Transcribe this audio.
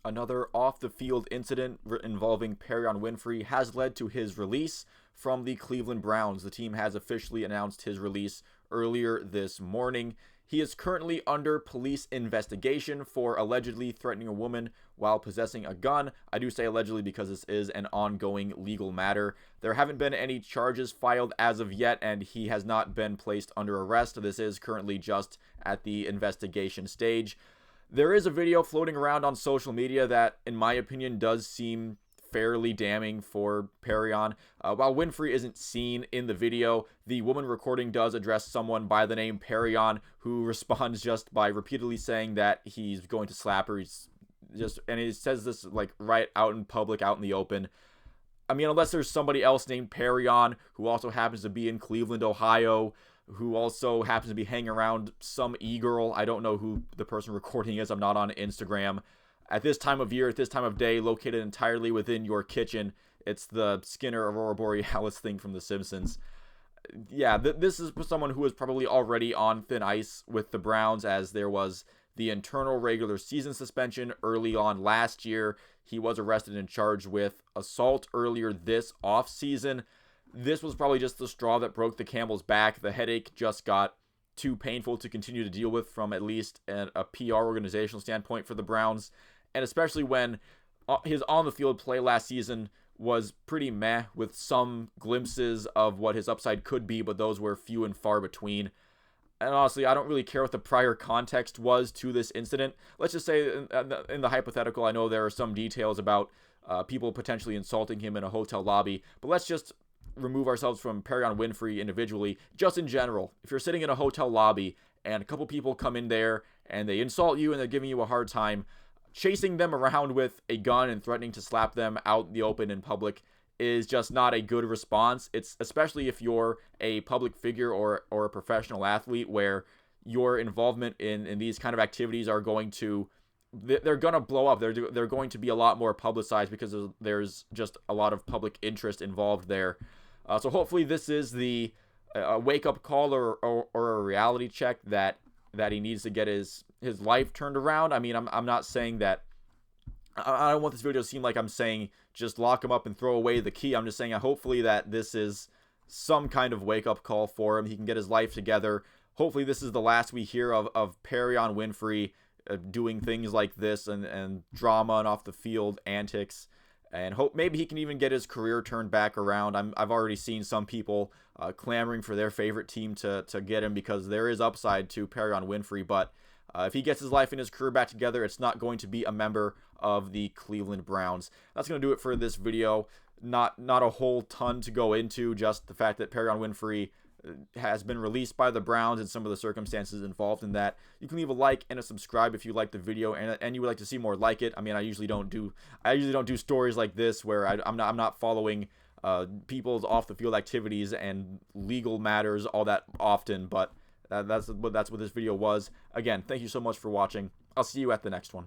Another off-the-field incident involving Perrion Winfrey has led to his release from the Cleveland Browns. The team has officially announced his release earlier this morning. He is currently under police investigation for allegedly threatening a woman while possessing a gun. I do say allegedly because this is an ongoing legal matter. There haven't been any charges filed as of yet, and he has not been placed under arrest. This is currently just at the investigation stage. There is a video floating around on social media that, in my opinion, does seem fairly damning for Perrion. While Winfrey isn't seen in the video, the woman recording does address someone by the name Perrion, who responds just by repeatedly saying that he's going to slap her. And he says this like right out in public, out in the open. I mean, unless there's somebody else named Perrion who also happens to be in Cleveland, Ohio, who also happens to be hanging around some e-girl. I don't know who the person recording is. I'm not on Instagram. At this time of year, at this time of day, located entirely within your kitchen, it's the Skinner Aurora Borealis thing from The Simpsons. Yeah, this is someone who is probably already on thin ice with the Browns, as there was the internal regular season suspension early on last year. He was arrested and charged with assault earlier this offseason. This was probably just the straw that broke the camel's back. The headache just got too painful to continue to deal with from at least a PR organizational standpoint for the Browns. And especially when his on-the-field play last season was pretty meh, with some glimpses of what his upside could be, but those were few and far between. And honestly, I don't really care what the prior context was to this incident. Let's just say in the hypothetical, I know there are some details about people potentially insulting him in a hotel lobby, but let's just remove ourselves from Perrion Winfrey individually. Just in general, if you're sitting in a hotel lobby and a couple people come in there and they insult you and they're giving you a hard time, chasing them around with a gun and threatening to slap them out in the open in public is just not a good response. It's especially if you're a public figure or a professional athlete, where your involvement in these kind of activities are going to, they're going to blow up. They're going to be a lot more publicized because there's just a lot of public interest involved there. So hopefully this is the wake-up call or a reality check that he needs to get his life turned around. I mean, I'm not saying that, I don't want this video to seem like I'm saying just lock him up and throw away the key. I'm just saying hopefully that this is some kind of wake-up call for him. He can get his life together. Hopefully this is the last we hear of Perrion Winfrey doing things like this and drama and off-the-field antics. And hope maybe he can even get his career turned back around. I've already seen some people clamoring for their favorite team to get him, because there is upside to Perrion Winfrey. But if he gets his life and his career back together, it's not going to be a member of the Cleveland Browns. That's going to do it for this video. Not a whole ton to go into, just the fact that Perrion Winfrey has been released by the Browns and some of the circumstances involved in that. You can leave a like and a subscribe if you like the video and you would like to see more like it. I mean, I usually don't do stories like this where I'm not following people's off the field activities and legal matters all that often, but that's what this video was. Again, thank you so much for watching. I'll see you at the next one.